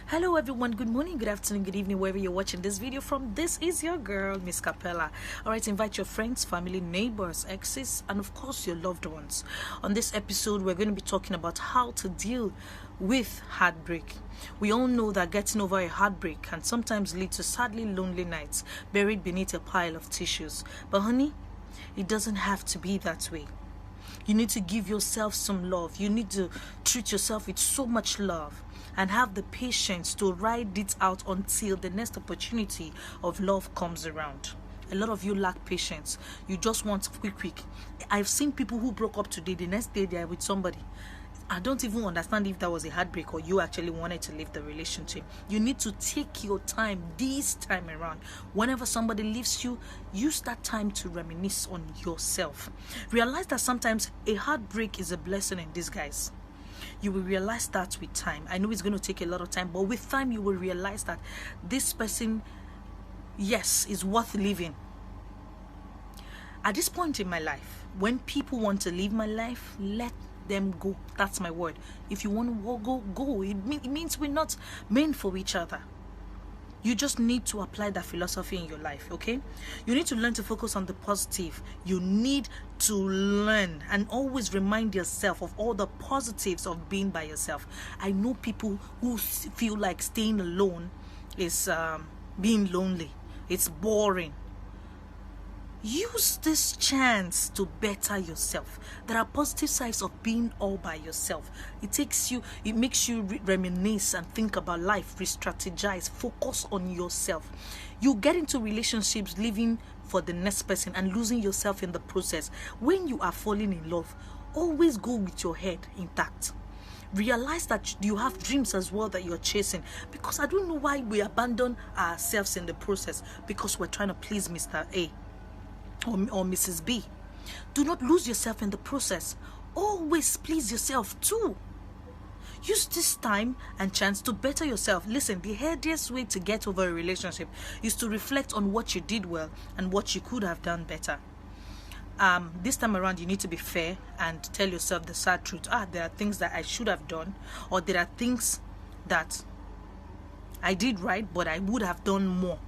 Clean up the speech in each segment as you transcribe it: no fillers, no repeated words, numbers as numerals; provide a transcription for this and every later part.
Hello everyone, good morning, good afternoon, good evening, wherever you're watching this video from. This is your girl, Miss Capella. Alright, invite your friends, family, neighbors, exes, and of course your loved ones. On this episode, we're going to be talking about how to deal with heartbreak. We all know that getting over a heartbreak can sometimes lead to sadly lonely nights buried beneath a pile of tissues. But honey, it doesn't have to be that way. You need to give yourself some love. You need to treat yourself with so much love and have the patience to ride it out until the next opportunity of love comes around. A lot of you lack patience. You just want quick. I've seen people who broke up today, the next day they are with somebody. I don't even understand if that was a heartbreak or you actually wanted to leave the relationship. You need to take your time this time around. Whenever somebody leaves you, use that time to reminisce on yourself. Realize that sometimes a heartbreak is a blessing in disguise. You will realize that with time. I know it's going to take a lot of time, but with time you will realize that this person, yes, is worth living. At this point in my life, when people want to leave my life, let them go. That's my word. If you want to go. It means we're not meant for each other. You just need to apply that philosophy in your life, okay? You need to learn to focus on the positive. You need to learn and always remind yourself of all the positives of being by yourself. I know people who feel like staying alone is being lonely. It's boring. Use this chance to better yourself. There are positive sides of being all by yourself. It makes you reminisce and think about life, re-strategize, focus on yourself. You get into relationships living for the next person and losing yourself in the process. When you are falling in love, always go with your head intact. Realize that you have dreams as well that you're chasing, because I don't know why we abandon ourselves in the process because we're trying to please Mr. A or Mrs. B. Do not lose yourself in the process. Always please yourself too. Use this time and chance to better yourself. Listen, the healthiest way to get over a relationship is to reflect on what you did well and what you could have done better. This time around, you need to be fair and tell yourself the sad truth. There are things that I should have done, or there are things that I did right, but I would have done more.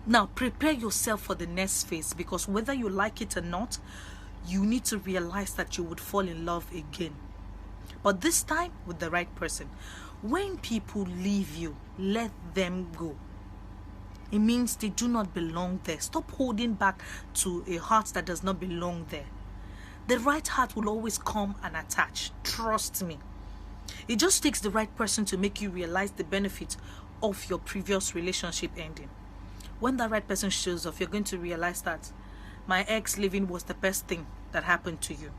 Now, prepare yourself for the next phase, because whether you like it or not, you need to realize that you would fall in love again. But this time with the right person. When people leave you, let them go. It means they do not belong there. Stop holding back to a heart that does not belong there. The right heart will always come and attach. Trust me. It just takes the right person to make you realize the benefit of your previous relationship ending. When that right person shows up, you're going to realize that my ex leaving was the best thing that happened to you.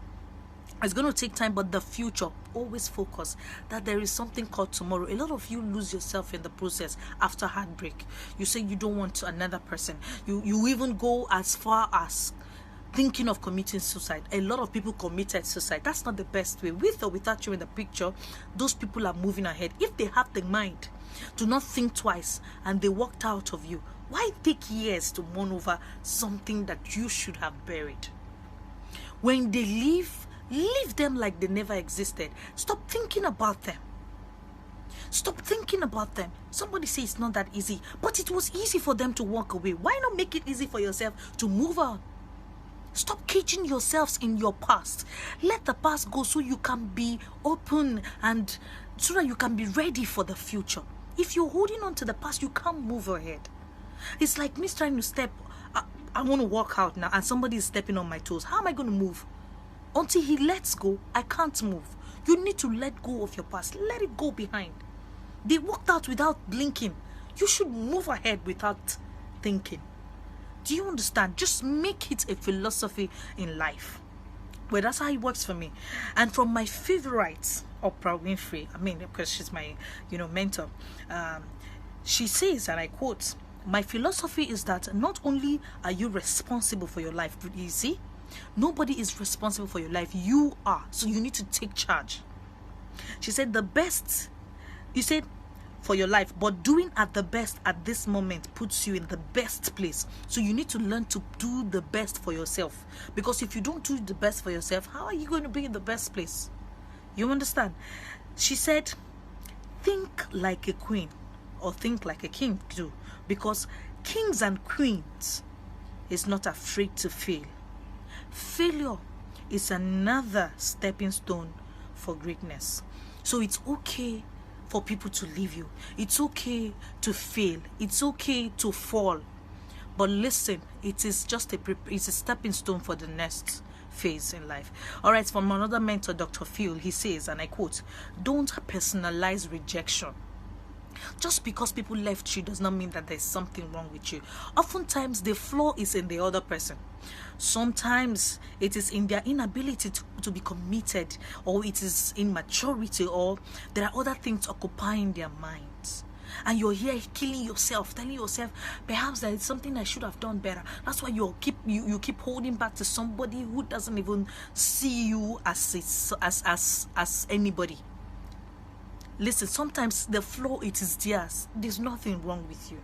It's going to take time, but the future, always focus that there is something called tomorrow. A lot of you lose yourself in the process after heartbreak. You say you don't want another person. You even go as far as thinking of committing suicide. A lot of people committed suicide. That's not the best way. With or without you in the picture, those people are moving ahead. If they have the mind to not think twice and they walked out of you, why take years to mourn over something that you should have buried? When they leave them like they never existed. Stop thinking about them. Stop thinking about them. Somebody says it's not that easy, but it was easy for them to walk away. Why not make it easy for yourself to move on? Stop caging yourselves in your past. Let the past go so you can be open and so that you can be ready for the future. If you're holding on to the past, you can't move ahead. It's like me trying to step. I want to walk out now and somebody is stepping on my toes. How am I going to move? Until he lets go, I can't move. You need to let go of your past. Let it go behind. They walked out without blinking. You should move ahead without thinking. Do you understand? Just make it a philosophy in life. Well, that's how it works for me. And from my favorite, Oprah Winfrey, because she's my, mentor, she says, and I quote, "My philosophy is that not only are you responsible for your life, you see, nobody is responsible for your life. You are. So you need to take charge." She said you said for your life, but doing at the best at this moment puts you in the best place. So you need to learn to do the best for yourself. Because if you don't do the best for yourself, how are you going to be in the best place? You understand? She said, think like a queen. or think like a king do, because kings and queens is not afraid to fail. Failure is another stepping stone for greatness. So it's okay for people to leave you. It's okay to fail. It's okay to fall. But listen, it is just it's a stepping stone for the next phase in life. All right, from another mentor, Dr. Phil, he says, and I quote, "Don't personalize rejection. Just because people left you does not mean that there's something wrong with you. Oftentimes, the flaw is in the other person. Sometimes it is in their inability to be committed, or it is immaturity, or there are other things occupying their minds. And you're here killing yourself, telling yourself, perhaps there is something I should have done better. That's why you keep holding back to somebody who doesn't even see you as anybody. Listen, sometimes the flaw, it is theirs. There's nothing wrong with you.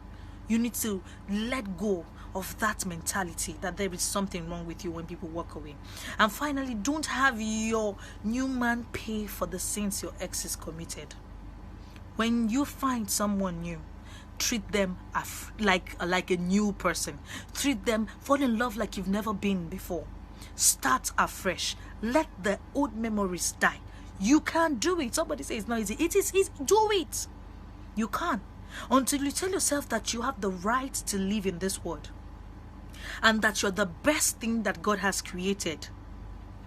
You need to let go of that mentality that there is something wrong with you when people walk away. And finally, don't have your new man pay for the sins your ex is committed. When you find someone new, treat them like a new person. Treat them, fall in love like you've never been before. Start afresh. Let the old memories die. You can't do it. Somebody says it's not easy. It is easy. Do it. You can't. Until you tell yourself that you have the right to live in this world and that you're the best thing that God has created,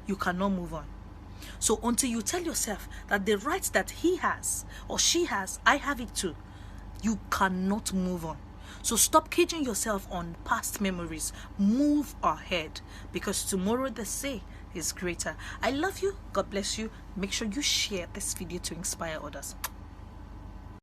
you cannot move on. So until you tell yourself that the rights that he has or she has, I have it too, you cannot move on. So stop caging yourself on past memories. Move ahead, because tomorrow, they say, is greater. I love you. God bless you. Make sure you share this video to inspire others.